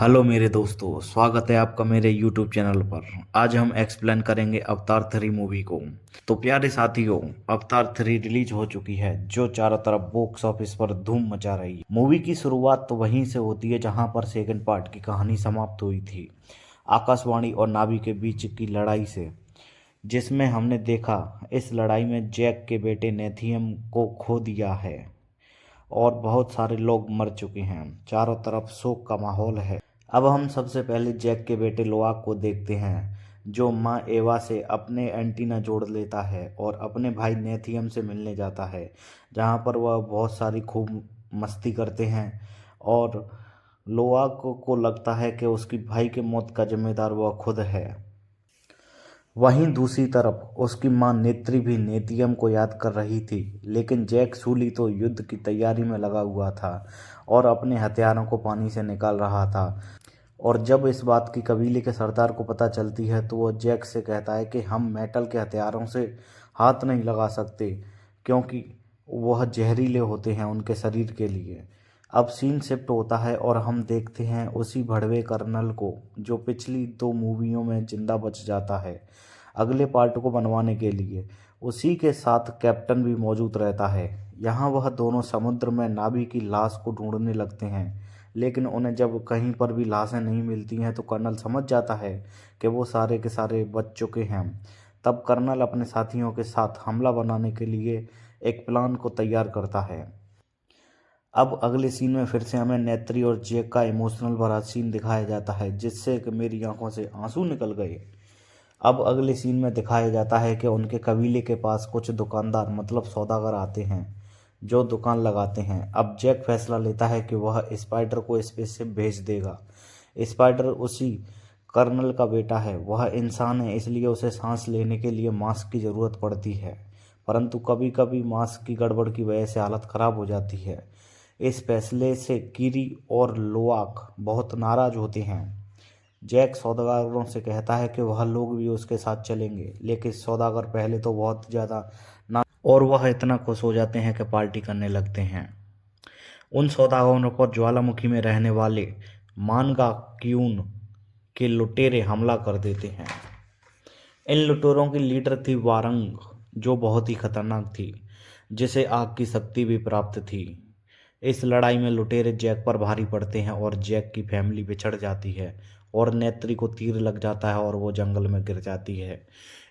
Hello मेरे दोस्तों, स्वागत है आपका मेरे यूट्यूब चैनल पर। आज हम एक्सप्लेन करेंगे अवतार 3 मूवी को। तो प्यारे साथियों, अवतार 3 रिलीज हो चुकी है, जो चारों तरफ बॉक्स ऑफिस पर धूम मचा रही है। मूवी की शुरुआत तो वहीं से होती है जहां पर सेकंड पार्ट की कहानी समाप्त हुई थी, आकाशवाणी और नावी के बीच की लड़ाई से, जिसमें हमने देखा इस लड़ाई में जैक के बेटे नेथियम को खो दिया है और बहुत सारे लोग मर चुके हैं। चारों तरफ शोक का माहौल है। अब हम सबसे पहले जैक के बेटे लोआक को देखते हैं, जो माँ एवा से अपने एंटीना जोड़ लेता है और अपने भाई नेथियम से मिलने जाता है, जहाँ पर वह बहुत सारी खूब मस्ती करते हैं। और लोआक को लगता है कि उसकी भाई के मौत का जिम्मेदार वह खुद है। वहीं दूसरी तरफ उसकी मां नेत्री भी नेतियम को याद कर रही थी, लेकिन जैक सूली तो युद्ध की तैयारी में लगा हुआ था और अपने हथियारों को पानी से निकाल रहा था। और जब इस बात की कबीले के सरदार को पता चलती है तो वो जैक से कहता है कि हम मेटल के हथियारों से हाथ नहीं लगा सकते, क्योंकि वह जहरीले होते हैं उनके शरीर के लिए। अब सीन शिफ्ट होता है और हम देखते हैं उसी भड़वे कर्नल को, जो पिछली 2 मूवियों में जिंदा बच जाता है अगले पार्ट को बनवाने के लिए। उसी के साथ कैप्टन भी मौजूद रहता है। यहाँ वह दोनों समुद्र में नावी की लाश को ढूंढने लगते हैं, लेकिन उन्हें जब कहीं पर भी लाशें नहीं मिलती हैं तो कर्नल समझ जाता है कि वो सारे के सारे बच चुके हैं। तब कर्नल अपने साथियों के साथ हमला बनाने के लिए एक प्लान को तैयार करता है। अब अगले सीन में फिर से हमें नेत्री और जैक का इमोशनल भरा सीन दिखाया जाता है, जिससे कि मेरी आंखों से आंसू निकल गए। अब अगले सीन में दिखाया जाता है कि उनके कबीले के पास कुछ दुकानदार मतलब सौदागर आते हैं, जो दुकान लगाते हैं। अब जैक फैसला लेता है कि वह स्पाइडर को स्पेसशिप भेज देगा। स्पाइडर उसी कर्नल का बेटा है। वह इंसान है, इसलिए उसे सांस लेने के लिए मास्क की ज़रूरत पड़ती है, परंतु कभी कभी मास्क की गड़बड़ की वजह से हालत ख़राब हो जाती है। इस फैसले से कीरी और लोआक बहुत नाराज़ होते हैं। जैक सौदागरों से कहता है कि वह लोग भी उसके साथ चलेंगे, लेकिन सौदागर पहले तो बहुत ज़्यादा ना, और वह इतना खुश हो जाते हैं कि पार्टी करने लगते हैं। उन सौदागरों पर ज्वालामुखी में रहने वाले मानगा क्यून के लुटेरे हमला कर देते हैं। इन लुटेरों की लीडर थी वारंग, जो बहुत ही खतरनाक थी, जिसे आग की शक्ति भी प्राप्त थी। इस लड़ाई में लुटेरे जैक पर भारी पड़ते हैं और जैक की फैमिली बिछड़ जाती है और नेत्री को तीर लग जाता है और वो जंगल में गिर जाती है।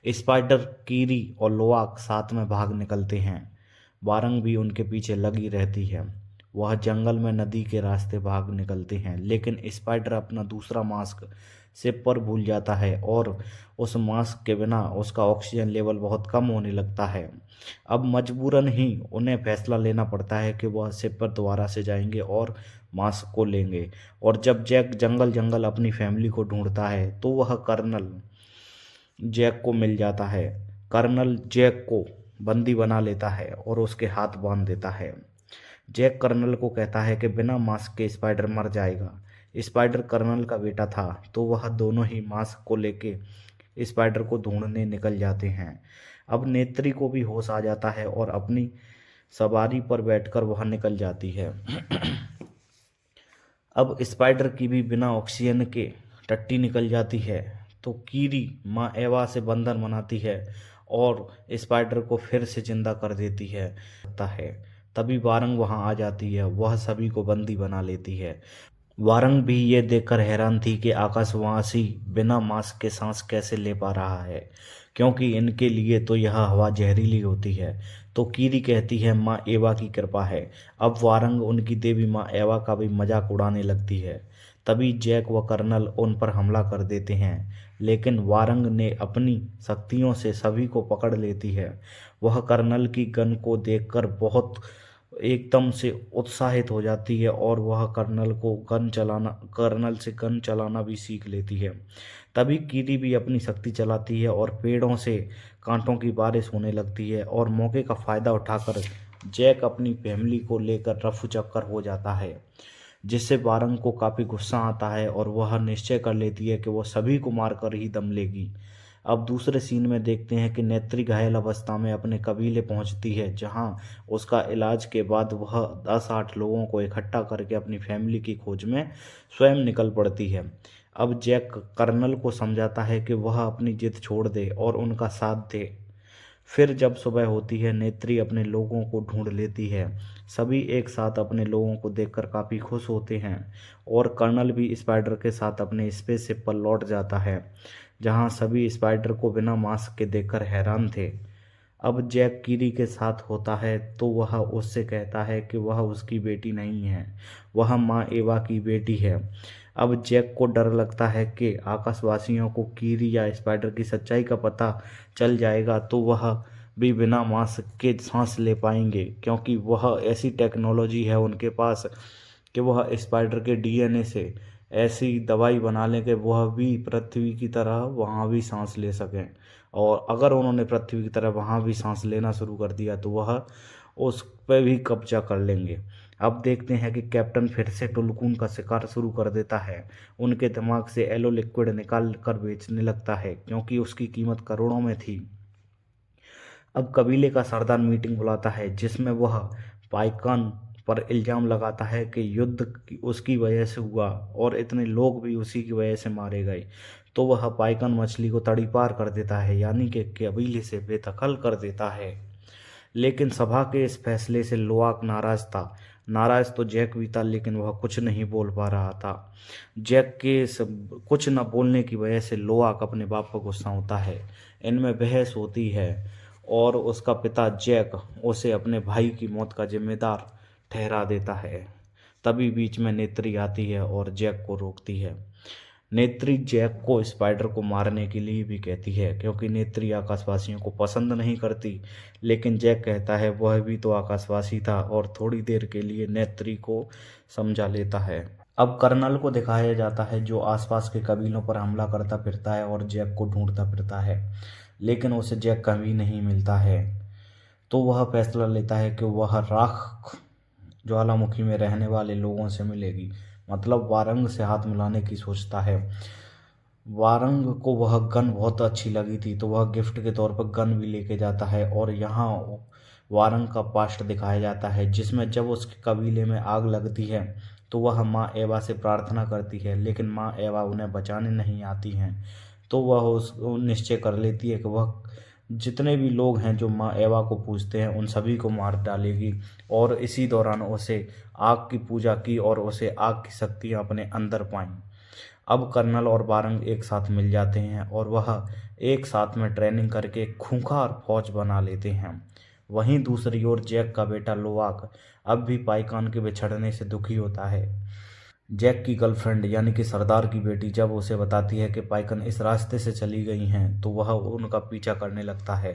स्पाइडर, कीरी और लोआक साथ में भाग निकलते हैं। वारंग भी उनके पीछे लगी रहती है। वह जंगल में नदी के रास्ते भाग निकलते हैं, लेकिन स्पाइडर अपना दूसरा मास्क शिप पर भूल जाता है और उस मास्क के बिना उसका ऑक्सीजन लेवल बहुत कम होने लगता है। अब मजबूरन ही उन्हें फैसला लेना पड़ता है कि वह शिप पर दोबारा से जाएंगे और मास्क को लेंगे। और जब जैक जंगल जंगल अपनी फैमिली को ढूंढता है तो वह कर्नल जैक को मिल जाता है। कर्नल जैक को बंदी बना लेता है और उसके हाथ बांध देता है। जैक कर्नल को कहता है कि बिना मास्क के स्पाइडर मर जाएगा। स्पाइडर कर्नल का बेटा था, तो वह दोनों ही मास्क को लेके स्पाइडर को ढूंढने निकल जाते हैं। अब नेत्री को भी होश आ जाता है और अपनी सवारी पर बैठकर वह निकल जाती है। अब स्पाइडर की भी बिना ऑक्सीजन के टट्टी निकल जाती है, तो कीरी माँ एवा से बंधन बनाती है और स्पाइडर को फिर से जिंदा कर देती है। तभी वारंग वहां आ जाती है, वह सभी को बंदी बना लेती है। वारंग भी ये देखकर हैरान थी कि आकाशवासी बिना मास्क के सांस कैसे ले पा रहा है, क्योंकि इनके लिए तो यह हवा जहरीली होती है। तो कीरी कहती है माँ एवा की कृपा है। अब वारंग उनकी देवी माँ एवा का भी मजाक उड़ाने लगती है। तभी जैक व कर्नल उन पर हमला कर देते हैं, लेकिन वारंग ने अपनी शक्तियों से सभी को पकड़ लेती है। वह कर्नल की गन को देखकर बहुत एकदम से उत्साहित हो जाती है और वह कर्नल से गन चलाना भी सीख लेती है। तभी कीरी भी अपनी शक्ति चलाती है और पेड़ों से कांटों की बारिश होने लगती है और मौके का फायदा उठाकर जैक अपनी फैमिली को लेकर रफू चक्कर हो जाता है, जिससे वारंग को काफ़ी गुस्सा आता है और वह निश्चय कर लेती है कि वह सभी को मारकर ही दम लेगी। अब दूसरे सीन में देखते हैं कि नेत्री घायल अवस्था में अपने कबीले पहुंचती है, जहां उसका इलाज के बाद वह 10-8 लोगों को इकट्ठा करके अपनी फैमिली की खोज में स्वयं निकल पड़ती है। अब जैक कर्नल को समझाता है कि वह अपनी जिद छोड़ दे और उनका साथ दे। फिर जब सुबह होती है, नेत्री अपने लोगों को ढूंढ लेती है। सभी एक साथ अपने लोगों को देखकर काफ़ी खुश होते हैं और कर्नल भी स्पाइडर के साथ अपने स्पेसशिप पर लौट जाता है, जहां सभी स्पाइडर को बिना मास्क के देखकर हैरान थे। अब जैक कीरी के साथ होता है तो वह उससे कहता है कि वह उसकी बेटी नहीं है, वह माँ एवा की बेटी है। अब जैक को डर लगता है कि आकाशवासियों को कीरी या स्पाइडर की सच्चाई का पता चल जाएगा तो वह भी बिना मास्क के सांस ले पाएंगे, क्योंकि वह ऐसी टेक्नोलॉजी है उनके पास कि वह स्पाइडर के डीएनए से ऐसी दवाई बना लें कि वह भी पृथ्वी की तरह वहाँ भी सांस ले सकें। और अगर उन्होंने पृथ्वी की तरह वहाँ भी सांस लेना शुरू कर दिया तो वह उस पर भी कब्जा कर लेंगे। अब देखते हैं कि कैप्टन फिर से टुलकून का शिकार शुरू कर देता है। उनके दिमाग से एलो लिक्विड निकाल कर बेचने लगता है, क्योंकि उसकी कीमत करोड़ों में थी। अब कबीले का सरदार मीटिंग बुलाता है, जिसमें वह पाइकन पर इल्ज़ाम लगाता है कि युद्ध उसकी वजह से हुआ और इतने लोग भी उसी की वजह से मारे गए। तो वह पाइकन मछली को तड़ीपार कर देता है, यानी कि कबीले से बेदखल कर देता है। लेकिन सभा के इस फैसले से लोआक नाराज था। नाराज तो जैक भी था, लेकिन वह कुछ नहीं बोल पा रहा था। जैक के कुछ न बोलने की वजह से लोआक अपने बाप पर गुस्सा होता है। इनमें बहस होती है और उसका पिता जैक उसे अपने भाई की मौत का जिम्मेदार ठहरा देता है। तभी बीच में नेत्री आती है और जैक को रोकती है। नेत्री जैक को स्पाइडर को मारने के लिए भी कहती है, क्योंकि नेत्री आकाशवासियों को पसंद नहीं करती। लेकिन जैक कहता है वह भी तो आकाशवासी था और थोड़ी देर के लिए नेत्री को समझा लेता है। अब कर्नल को दिखाया जाता है, जो आसपास के कबीलों पर हमला करता फिरता है और जैक को ढूंढता फिरता है, लेकिन उसे जैक कभी नहीं मिलता है। तो वह फैसला लेता है कि वह राख ज्वालामुखी में रहने वाले लोगों से मिलेगी, मतलब वारंग से हाथ मिलाने की सोचता है। वारंग को वह गन बहुत अच्छी लगी थी, तो वह गिफ्ट के तौर पर गन भी लेके जाता है। और यहाँ वारंग का पास्ट दिखाया जाता है, जिसमें जब उसके कबीले में आग लगती है तो वह माँ एवा से प्रार्थना करती है, लेकिन माँ एवा उन्हें बचाने नहीं आती हैं। तो वह उस निश्चय कर लेती है कि वह जितने भी लोग हैं जो माँ एवा को पूजते हैं उन सभी को मार डालेगी। और इसी दौरान उसे आग की पूजा की और उसे आग की शक्तियाँ अपने अंदर पाईं। अब कर्नल और वारंग एक साथ मिल जाते हैं और वह एक साथ में ट्रेनिंग करके खूंखार फौज बना लेते हैं। वहीं दूसरी ओर जैक का बेटा लोआक अब भी पाइकन के बिछड़ने से दुखी होता है। जैक की गर्लफ्रेंड यानी कि सरदार की बेटी जब उसे बताती है कि पाइकन इस रास्ते से चली गई हैं, तो वह उनका पीछा करने लगता है।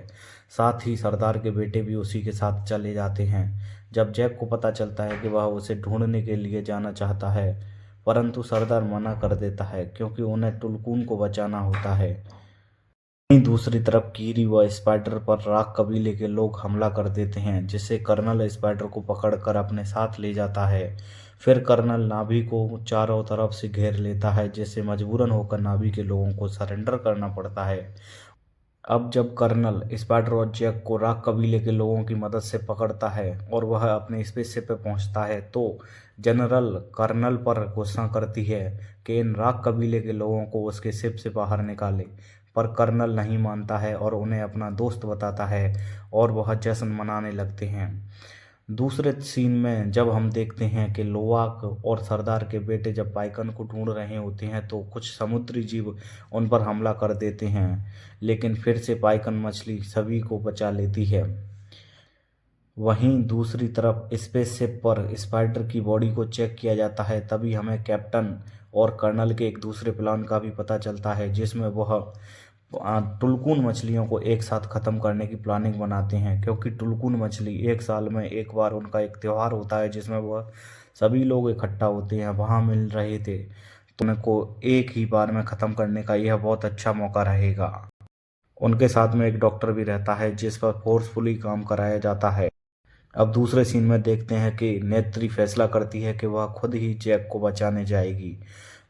साथ ही सरदार के बेटे भी उसी के साथ चले जाते हैं। जब जैक को पता चलता है कि वह उसे ढूंढने के लिए जाना चाहता है, परंतु सरदार मना कर देता है, क्योंकि उन्हें टुलकून को बचाना होता है। वहीं दूसरी तरफ कीरी व स्पाइडर पर राख कबीले के लोग हमला कर देते हैं, जिससे कर्नल स्पाइडर को पकड़कर अपने साथ ले जाता है। फिर कर्नल नाभी को चारों तरफ से घेर लेता है, जिससे मजबूरन होकर नाभी के लोगों को सरेंडर करना पड़ता है। अब जब कर्नल स्पाइडर और जैक को राख कबीले के लोगों की मदद से पकड़ता है और वह अपने स्पेसशिप पर पहुंचता है, तो जनरल कर्नल पर घोषणा करती है कि इन राख कबीले के लोगों को उसके शिप से बाहर निकाले। पर कर्नल नहीं मानता है और उन्हें अपना दोस्त बताता है और वह जश्न मनाने लगते हैं। दूसरे सीन में जब हम देखते हैं कि लोआक और सरदार के बेटे जब पाइकन को ढूंढ रहे होते हैं, तो कुछ समुद्री जीव उन पर हमला कर देते हैं, लेकिन फिर से पाइकन मछली सभी को बचा लेती है। वहीं दूसरी तरफ स्पेसशिप पर स्पाइडर की बॉडी को चेक किया जाता है। तभी हमें कैप्टन और कर्नल के एक दूसरे प्लान का भी पता चलता है, जिसमें वह टुलकून मछलियों को एक साथ ख़त्म करने की प्लानिंग बनाते हैं, क्योंकि टुलकून मछली एक साल में एक बार उनका एक त्यौहार होता है, जिसमें वह सभी लोग इकट्ठा होते हैं, वहाँ मिल रहे थे। तो उनको एक ही बार में ख़त्म करने का यह बहुत अच्छा मौका रहेगा। उनके साथ में एक डॉक्टर भी रहता है, जिस पर फोर्सफुली काम कराया जाता है। अब दूसरे सीन में देखते हैं कि नेत्री फैसला करती है कि वह खुद ही जैक को बचाने जाएगी।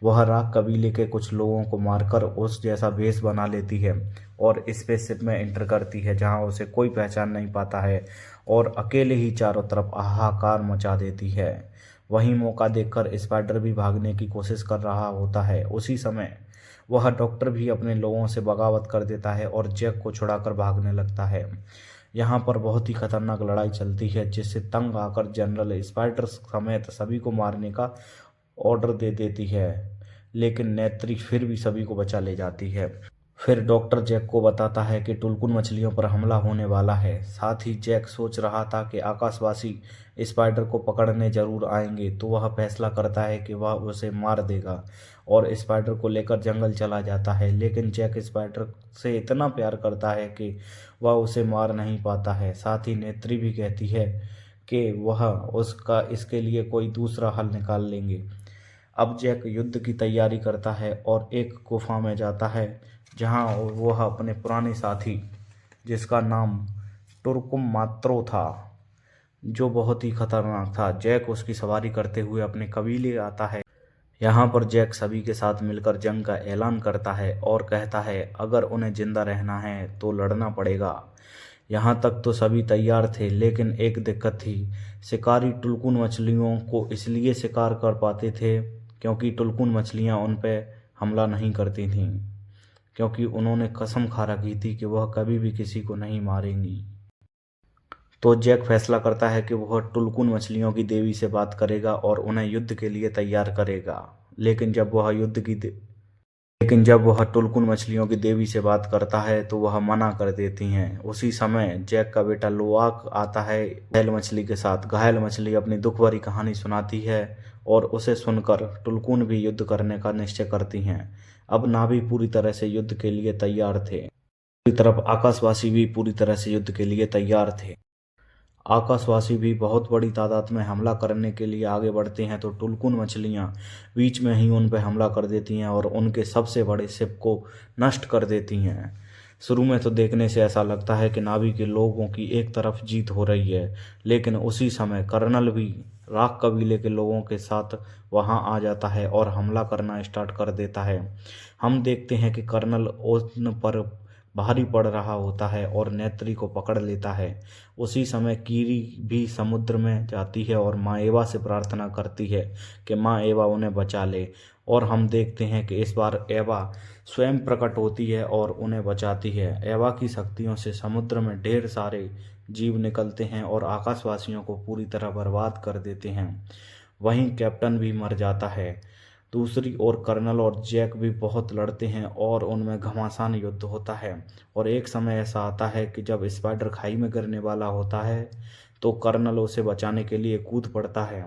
वह राग कबीले के कुछ लोगों को मारकर उस जैसा भेष बना लेती है और स्पेसशिप में एंटर करती है, जहां उसे कोई पहचान नहीं पाता है और अकेले ही चारों तरफ हाहाकार मचा देती है। वहीं मौका देखकर स्पाइडर भी भागने की कोशिश कर रहा होता है। उसी समय वह डॉक्टर भी अपने लोगों से बगावत कर देता है और जैक को छुड़ाकर भागने लगता है। यहाँ पर बहुत ही खतरनाक लड़ाई चलती है, जिससे तंग आकर जनरल स्पाइडर समेत सभी को मारने का ऑर्डर दे देती है, लेकिन नेत्री फिर भी सभी को बचा ले जाती है। फिर डॉक्टर जैक को बताता है कि टुलकुन मछलियों पर हमला होने वाला है। साथ ही जैक सोच रहा था कि आकाशवासी स्पाइडर को पकड़ने जरूर आएंगे, तो वह फैसला करता है कि वह उसे मार देगा और स्पाइडर को लेकर जंगल चला जाता है। लेकिन जैक स्पाइडर से इतना प्यार करता है कि वह उसे मार नहीं पाता है। साथ ही नेत्री भी कहती है कि वह उसका इसके लिए कोई दूसरा हल निकाल लेंगे। अब जैक युद्ध की तैयारी करता है और एक गुफा में जाता है, जहां वह अपने पुराने साथी, जिसका नाम टुरकुम मात्रो था, जो बहुत ही खतरनाक था, जैक उसकी सवारी करते हुए अपने कबीले आता है। यहाँ पर जैक सभी के साथ मिलकर जंग का ऐलान करता है और कहता है अगर उन्हें जिंदा रहना है तो लड़ना पड़ेगा। यहाँ तक तो सभी तैयार थे, लेकिन एक दिक्कत थी। शिकारी टुलकुन मछलियों को इसलिए शिकार कर पाते थे क्योंकि टुलकुन मछलियाँ उन पर हमला नहीं करती थीं, क्योंकि उन्होंने कसम खा रखी थी कि वह कभी भी किसी को नहीं मारेंगी। तो जैक फैसला करता है कि वह टुलकुन मछलियों की देवी से बात करेगा और उन्हें युद्ध के लिए तैयार करेगा। लेकिन जब वह टुलकुन मछलियों की देवी से बात करता है तो वह मना कर देती हैं। उसी समय जैक का बेटा लोआक आता है घायल मछली के साथ। घायल मछली अपनी दुख भरी कहानी सुनाती है और उसे सुनकर टुलकुन भी युद्ध करने का निश्चय करती हैं। अब नाभी पूरी तरह से युद्ध के लिए तैयार थे। दूसरी तरफ आकाशवासी भी पूरी तरह से युद्ध के लिए तैयार थे। आकाशवासी भी बहुत बड़ी तादाद में हमला करने के लिए आगे बढ़ते हैं, तो टुलकुन मछलियां बीच में ही उन पर हमला कर देती हैं और उनके सबसे बड़े शिप को नष्ट कर देती हैं। शुरू में तो देखने से ऐसा लगता है कि नावी के लोगों की एक तरफ जीत हो रही है, लेकिन उसी समय कर्नल भी राख कबीले के लोगों के साथ वहां आ जाता है और हमला करना स्टार्ट कर देता है। हम देखते हैं कि कर्नल उन पर भारी पड़ रहा होता है और नेत्री को पकड़ लेता है। उसी समय कीरी भी समुद्र में जाती है और माँ एवा से प्रार्थना करती है कि माँ एवा उन्हें बचा ले, और हम देखते हैं कि इस बार एवा स्वयं प्रकट होती है और उन्हें बचाती है। एवा की शक्तियों से समुद्र में ढेर सारे जीव निकलते हैं और आकाशवासियों को पूरी तरह बर्बाद कर देते हैं। वहीं कैप्टन भी मर जाता है। दूसरी ओर कर्नल और जैक भी बहुत लड़ते हैं और उनमें घमासान युद्ध होता है। और एक समय ऐसा आता है कि जब स्पाइडर खाई में गिरने वाला होता है तो कर्नल उसे बचाने के लिए कूद पड़ता है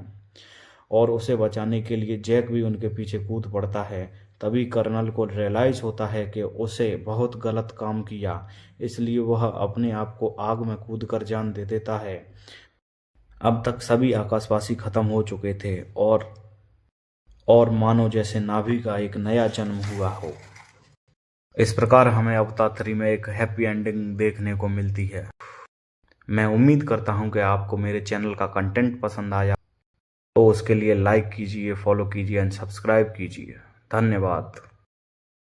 और उसे बचाने के लिए जैक भी उनके पीछे कूद पड़ता है। तभी कर्नल को रियलाइज होता है कि उसे बहुत गलत काम किया, इसलिए वह अपने आप को आग में कूद कर जान दे देता है। अब तक सभी आकाशवासी खत्म हो चुके थे और मानो जैसे नाभि का एक नया जन्म हुआ हो। इस प्रकार हमें अवतार 3 में एक हैप्पी एंडिंग देखने को मिलती है। मैं उम्मीद करता हूं कि आपको मेरे चैनल का कंटेंट पसंद आया, तो उसके लिए लाइक कीजिए, फॉलो कीजिए एंड सब्सक्राइब कीजिए। धन्यवाद।